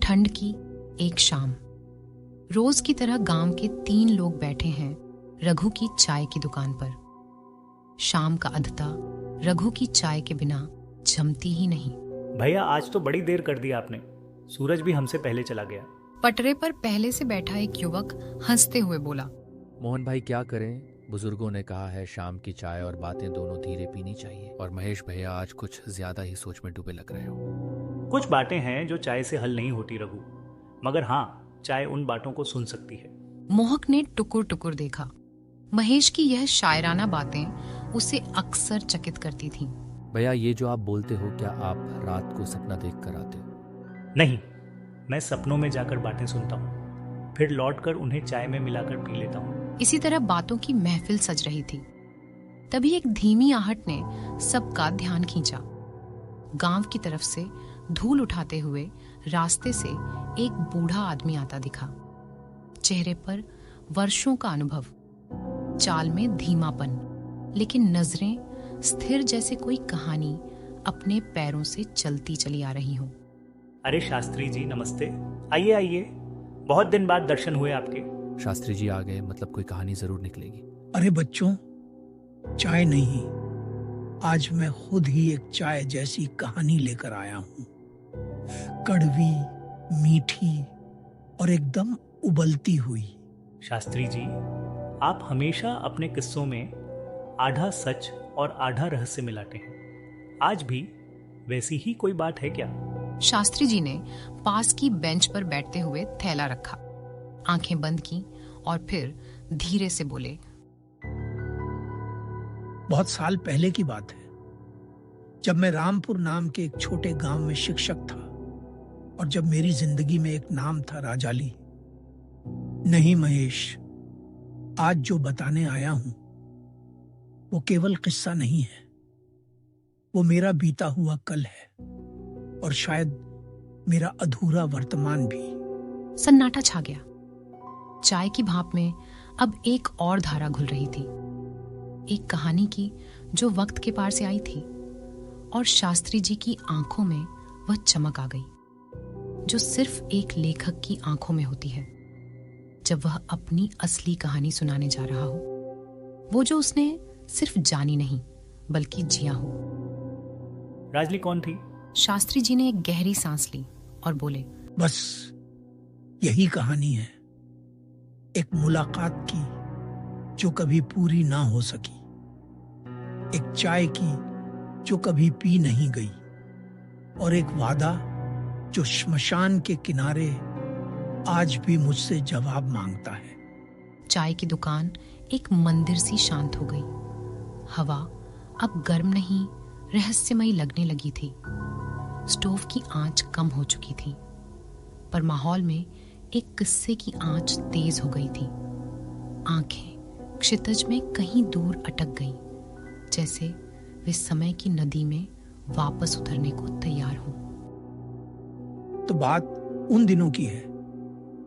ठंड की एक शाम। रोज की तरह गांव के 3 लोग बैठे हैं रघु की चाय की दुकान पर। शाम का अधता रघु की चाय के बिना जमती ही नहीं। भैया आज तो बड़ी देर कर दी आपने, सूरज भी हमसे पहले चला गया। पटरे पर पहले से बैठा एक युवक हंसते हुए बोला, मोहन भाई क्या करें, बुजुर्गों ने कहा है शाम की चाय और बातें दोनों धीरे पीनी चाहिए। और महेश भैया आज कुछ ज्यादा ही सोच में डूबे लग रहे हो। कुछ बातें हैं जो चाय से हल नहीं होती रघु, मगर हाँ, चाय उन बातों को सुन सकती है। मोहक ने टुकुर टुकुर देखा। महेश की यह शायराना बातें उसे अक्सर चकित करती थीं। भैया ये जो आप बोलते हो, क्या आप रात को सपना देख कर आते हो? नहीं, मैं सपनों में जाकर बातें सुनता हूँ, फिर लौटकर उन्हें चाय में मिलाकर पी लेता हूँ। इसी तरह बातों की महफिल सज रही थी। तभी एक धीमी आहट ने सबका ध्यान खींचा। गांव की तरफ से धूल उठाते हुए रास्ते से एक बूढ़ा आदमी आता दिखा। चेहरे पर वर्षों का अनुभव, चाल में धीमापन, लेकिन नजरें स्थिर जैसे कोई कहानी अपने पैरों से चलती चली आ रही हो। अरे शास्त्री जी नमस्ते, आइए आइए, बहुत दिन बाद दर्शन हुए आपके। शास्त्री जी आ गए, मतलब कोई कहानी जरूर निकलेगी। अरे बच्चों, चाय नहीं, आज मैं खुद ही एक चाय जैसी कहानी लेकर आया हूँ। कड़वी, मीठी और एकदम उबलती हुई। शास्त्री जी, आप हमेशा अपने किस्सों में आधा सच और आधा रहस्य मिलाते हैं। आज भी वैसी ही कोई बात है क्या? शास्त्री जी ने पास की बेंच पर बैठते हुए थैला रखा, आंखें बंद की और फिर धीरे से बोले, बहुत साल पहले की बात है, जब मैं रामपुर नाम के एक छोटे गांव में शिक्षक था और जब मेरी जिंदगी में एक नाम था राजाली। नहीं महेश, आज जो बताने आया हूं वो केवल किस्सा नहीं है, वो मेरा बीता हुआ कल है और शायद मेरा अधूरा वर्तमान भी। सन्नाटा छा गया। चाय की भाप में अब एक और धारा घुल रही थी, एक कहानी की जो वक्त के पार से आई थी। और शास्त्री जी की आंखों में वह चमक आ गई जो सिर्फ एक लेखक की आंखों में होती है जब वह अपनी असली कहानी सुनाने जा रहा हो, वो जो उसने सिर्फ जानी नहीं बल्कि जिया हो। राजली कौन थी? शास्त्री जी ने एक गहरी सांस ली और बोले, बस यही कहानी है, एक मुलाकात की जो कभी पूरी ना हो सकी, एक चाय की जो कभी पी नहीं गई और एक वादा जो श्मशान के किनारे आज भी मुझसे जवाब मांगता है। चाय की दुकान एक मंदिर सी शांत हो गई। हवा अब गर्म नहीं, रहस्यमयी लगने लगी थी। स्टोव की आंच कम हो चुकी थी, पर माहौल में एक किस्से की आंच तेज हो गई थी। आंखें क्षितिज में कहीं दूर अटक गईं, जैसे वे समय की नदी में वापस उतरने को तैयार हों। तो बात उन दिनों की है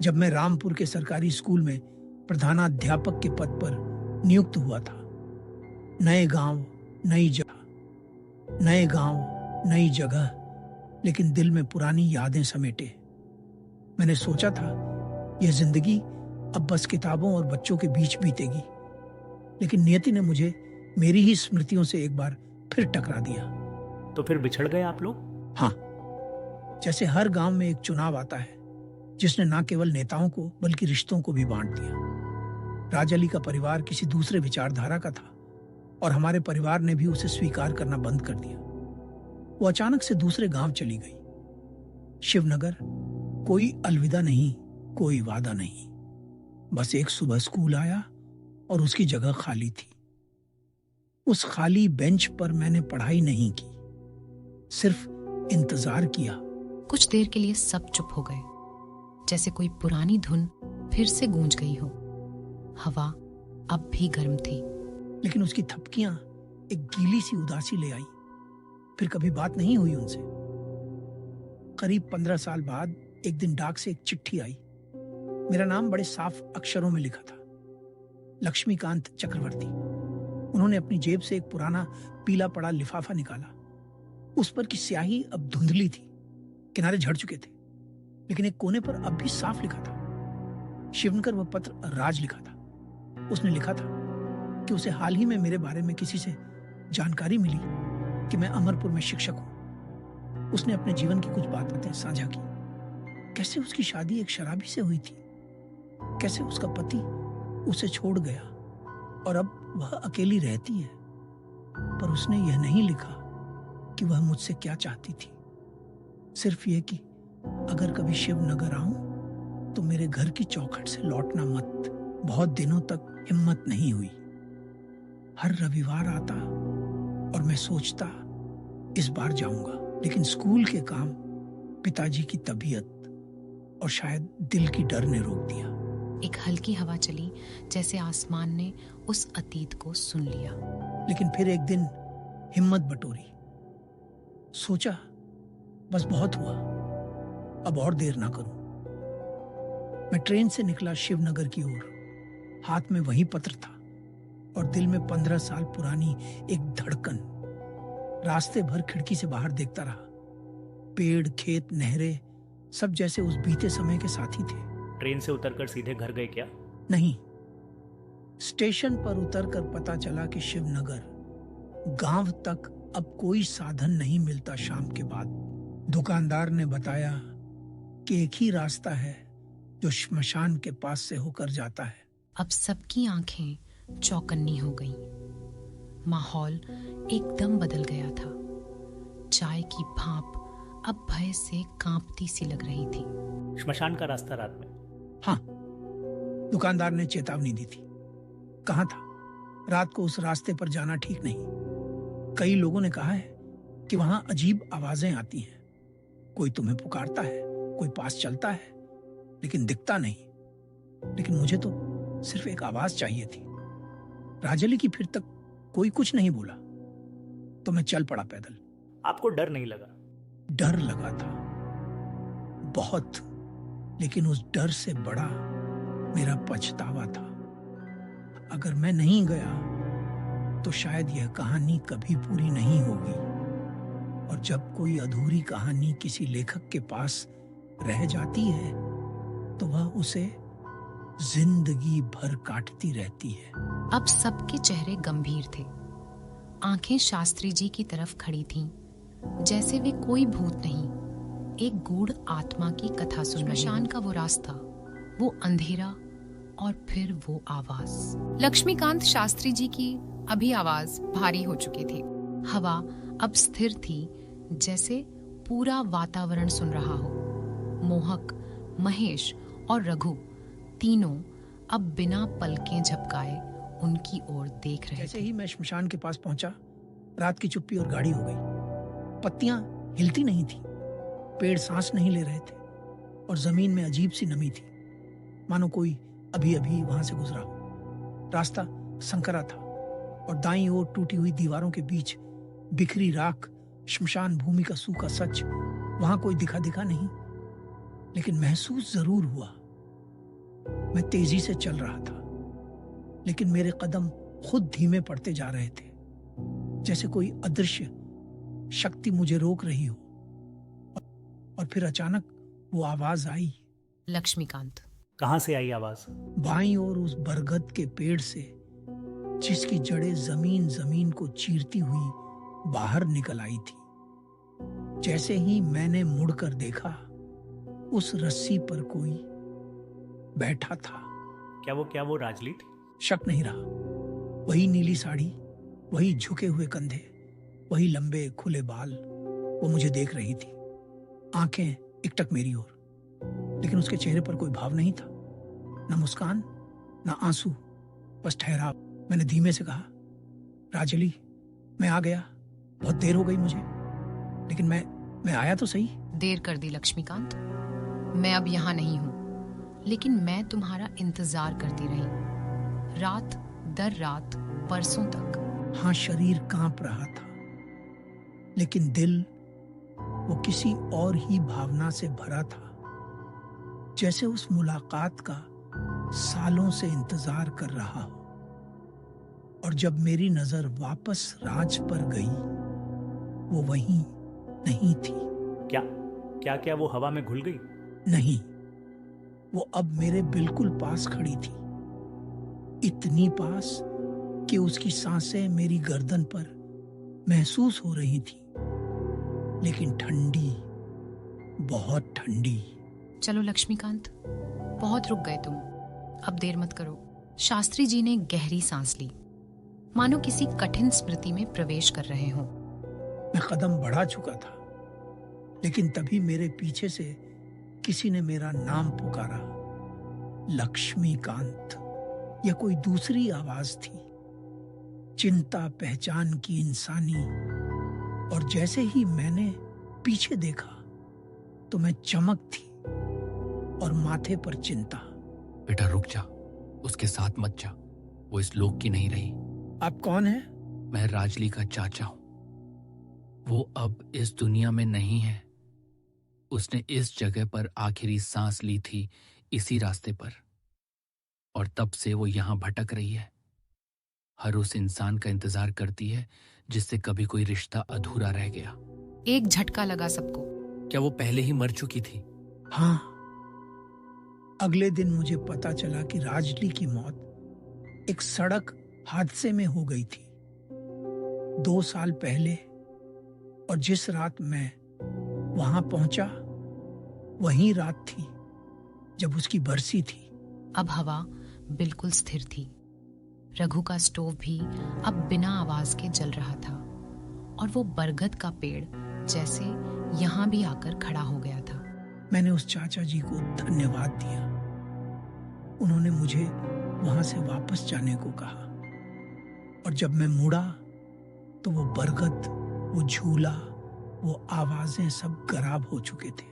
जब मैं रामपुर के सरकारी स्कूल में प्रधानाध्यापक के पद पर नियुक्त हुआ था। नए गांव, नई जगह, नए गांव, नई जगह, लेकिन दिल में पुरानी यादें समेटे। मैंने सोचा था यह जिंदगी अब बस किताबों और बच्चों के बीच बीतेगी, लेकिन नियति ने मुझे मेरी ही स्मृतियों से एक बार फिर टकरा दिया। तो फिर बिछड़ गए आप लोग? हाँ, जैसे हर गांव में एक चुनाव आता है जिसने न केवल नेताओं को बल्कि रिश्तों को भी बांट दिया। राजाली का परिवार किसी दूसरे विचारधारा का था और हमारे परिवार ने भी उसे स्वीकार करना बंद कर दिया। वो अचानक से दूसरे गांव चली गई। शिवनगर, कोई अलविदा नहीं, कोई वादा नहीं। बस एक सुबह स्कूल आया और उसकी जगह खाली थी। उस खाली बेंच पर मैंने पढ़ाई नहीं की, सिर्फ इंतजार किया। कुछ देर के लिए सब चुप हो गए, जैसे कोई पुरानी धुन फिर से गूंज गई हो। हवा अब भी गर्म थी, लेकिन उसकी थपकियां एक गीली सी उदासी ले आई। फिर कभी बात नहीं हुई उनसे। करीब 15 साल बाद एक दिन डाक से एक चिट्ठी आई। मेरा नाम बड़े साफ अक्षरों में लिखा था, लक्ष्मीकांत चक्रवर्ती। उन्होंने अपनी जेब से एक पुराना पीला पड़ा लिफाफा निकाला। उस पर की स्याही अब धुंधली थी, किनारे झड़ चुके थे, लेकिन एक कोने पर अब भी साफ लिखा था। शिवनकर वह पत्र राज लिखा था। उसने लिखा था कि उसे हाल ही में मेरे बारे में किसी से जानकारी मिली कि मैं अमरपुर में शिक्षक हूं। उसने अपने जीवन की कुछ बातें साझा की। कैसे उसकी शादी एक शराबी से हुई थी, कैसे उसका पति उसे छोड़ गया और अब वह अकेली रहती है। पर उसने यह नहीं लिखा कि वह मुझसे क्या चाहती थी, सिर्फ यह कि अगर कभी शिवनगर आऊं तो मेरे घर की चौखट से लौटना मत। बहुत दिनों तक हिम्मत नहीं हुई। हर रविवार आता और मैं सोचता इस बार जाऊंगा, लेकिन स्कूल के काम, पिताजी की तबीयत और शायद दिल की डर ने रोक दिया। एक हल्की हवा चली, जैसे आसमान ने उस अतीत को सुन लिया। लेकिन फिर एक दिन हिम्मत बटोरी। सोचा बस बहुत हुआ, अब और देर ना करूं। मैं ट्रेन से निकला शिवनगर की ओर। हाथ में वही पत्र था और दिल में 15 साल पुरानी एक धड़कन। रास्ते भर खिड़की से बाहर देखता रहा। पेड़, खेत, नहरें सब जैसे उस बीते समय के साथी थे। ट्रेन से उतरकर सीधे घर गए क्या? नहीं, स्टेशन पर उतरकर पता चला कि शिवनगर गांव तक अब कोई साधन नहीं मिलता। शाम के बाद दुकानदार ने बताया कि एक ही रास्ता है जो श्मशान के पास से होकर जाता है। अब सबकी आंखें चौकन्नी हो गईं। माहौल एकदम बदल गया था। चाय की भाप अब भय से कांपती सी लग रही थी। श्मशान का रास्ता रात में? हाँ, दुकानदार ने चेतावनी दी थी। कहा था रात को उस रास्ते पर जाना ठीक नहीं। कई लोगों ने कहा है कि वहां अजीब आवाजें आती हैं। कोई तुम्हें पुकारता है, कोई पास चलता है, लेकिन दिखता नहीं। लेकिन मुझे तो सिर्फ एक आवाज चाहिए थी। राजली की फिर तक कोई कुछ नहीं बोला तो मैं चल पड़ा पैदल। आपको डर नहीं लगा? डर लगा था बहुत, लेकिन उस डर से बड़ा मेरा पछतावा था। अगर मैं नहीं गया तो शायद यह कहानी कभी पूरी नहीं होगी। और जब कोई अधूरी कहानी किसी लेखक के पास रह जाती है तो वह उसे जिंदगी भर काटती रहती है। अब सबके चेहरे गंभीर थे। आंखें शास्त्री जी की तरफ खड़ी थीं, जैसे वे कोई भूत नहीं, एक गूढ़ आत्मा की कथा सुन रहे। श्मशान का वो रास्ता, वो अंधेरा और फिर वो आवाज। लक्ष्मीकांत शास्त्री जी की अभी आवाज भारी हो चुकी थी। हवा अब स्थिर थी, जैसे पूरा वातावरण सुन रहा हो। मोहक, महेश और रघु तीनों अब बिना पलकें झपकाए उनकी ओर देख रहे जैसे थे। ही मैं श्मशान के पास पहुंचा, रात की चुप्पी और गाढ़ी हो गई। पत्तियां हिलती नहीं थी, पेड़ सांस नहीं ले रहे थे और जमीन में अजीब सी नमी थी, मानो कोई अभी अभी वहां से गुजरा हो। रास्ता संकरा था और दाईं ओर टूटी हुई दीवारों के बीच बिखरी राख, श्मशान भूमि का सूखा सच। वहां कोई दिखा नहीं, लेकिन महसूस जरूर हुआ। मैं तेजी से चल रहा था, लेकिन मेरे कदम खुद धीमे पड़ते जा रहे थे, जैसे कोई अदृश्य शक्ति मुझे रोक रही हो। और फिर अचानक वो आवाज आई। लक्ष्मीकांत। कहां से आई आवाज? बाईं ओर उस बरगद के पेड़ से, जिसकी जड़ें जमीन जमीन को चीरती हुई बाहर निकल आई थी। जैसे ही मैंने मुड़कर देखा, उस रस्सी पर कोई बैठा था। क्या वो राजली थी? शक नहीं रहा। वही नीली साड़ी, वही झुके हुए कंधे, वही लंबे खुले बाल। वो मुझे देख रही थी, आंखें एकटक मेरी ओर। लेकिन उसके चेहरे पर कोई भाव नहीं था, ना मुस्कान, ना आंसू, बस ठहराव। मैंने धीमे से कहा, राजली, मैं आ गया। बहुत देर हो गई मुझे, लेकिन मैं आया तो सही। देर कर दी लक्ष्मीकांत। मैं अब यहाँ नहीं हूँ, लेकिन मैं तुम्हारा इंतजार करती रही, रात दर रात, परसों तक। हाँ, शरीर कांप रहा था, लेकिन दिल वो किसी और ही भावना से भरा था, जैसे उस मुलाकात का सालों से इंतजार कर रहा हो। और जब मेरी नजर वापस राज पर गई, वो वहीं नहीं थी। क्या वो हवा में घुल गई? नहीं, वो अब मेरे बिल्कुल पास खड़ी थी, इतनी पास कि उसकी सांसें मेरी गर्दन पर महसूस हो रही थी, लेकिन ठंडी, बहुत ठंडी। चलो लक्ष्मीकांत, बहुत रुक गए तुम, अब देर मत करो। शास्त्री जी ने गहरी सांस ली, मानो किसी कठिन स्मृति में प्रवेश कर रहे हों। मैं कदम बढ़ा चुका था, लेकिन तभी मेरे पीछे से किसी ने मेरा नाम पुकारा, लक्ष्मीकांत। यह कोई दूसरी आवाज थी, चिंता पहचान की इंसानी। और जैसे ही मैंने पीछे देखा तो मैं चमक थी और माथे पर चिंता। बेटा रुक जा, उसके साथ मत जा, वो इस लोक की नहीं रही। आप कौन हैं? मैं राजली का चाचा हूं। वो अब इस दुनिया में नहीं है। उसने इस जगह पर आखिरी सांस ली थी, इसी रास्ते पर, और तब से वो यहां भटक रही है। हर उस इंसान का इंतजार करती है जिससे कभी कोई रिश्ता अधूरा रह गया। एक झटका लगा सबको। क्या वो पहले ही मर चुकी थी? हाँ, अगले दिन मुझे पता चला कि राजली की मौत एक सड़क हादसे में हो गई थी 2 साल पहले। और जिस रात मैं वहां पहुंचा, वही रात थी जब उसकी बरसी थी। अब हवा बिल्कुल स्थिर थी। रघु का स्टोव भी अब बिना आवाज के जल रहा था, और वो बरगद का पेड़ जैसे यहां भी आकर खड़ा हो गया था। मैंने उस चाचा जी को धन्यवाद दिया। उन्होंने मुझे वहां से वापस जाने को कहा, और जब मैं मुड़ा तो वो बरगद, वो झूला, वो आवाजें सब गराब हो चुके थे।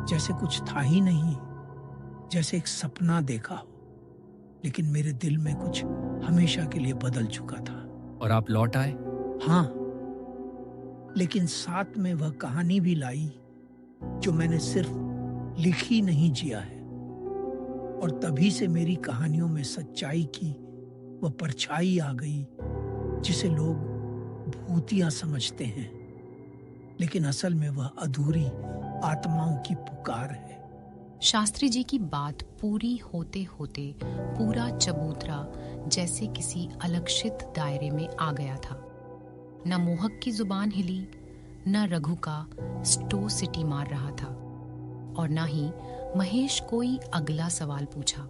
जैसे कुछ था ही नहीं, जैसे एक सपना देखा हो, लेकिन मेरे दिल में कुछ हमेशा के लिए बदल चुका था। और आप लौट आए? हाँ, लेकिन साथ में वह कहानी भी लाई जो मैंने सिर्फ लिखी नहीं, जिया है। और तभी से मेरी कहानियों में सच्चाई की वह परछाई आ गई जिसे लोग भूतियां समझते हैं, लेकिन असल में वह अधूरी आत्माओं की पुकार है। शास्त्री जी की बात पूरी होते होते पूरा चबूतरा जैसे किसी अलक्षित दायरे में आ गया था। न मोहक की जुबान हिली, न रघु का स्टो सिटी मार रहा था, और न ही महेश कोई अगला सवाल पूछा।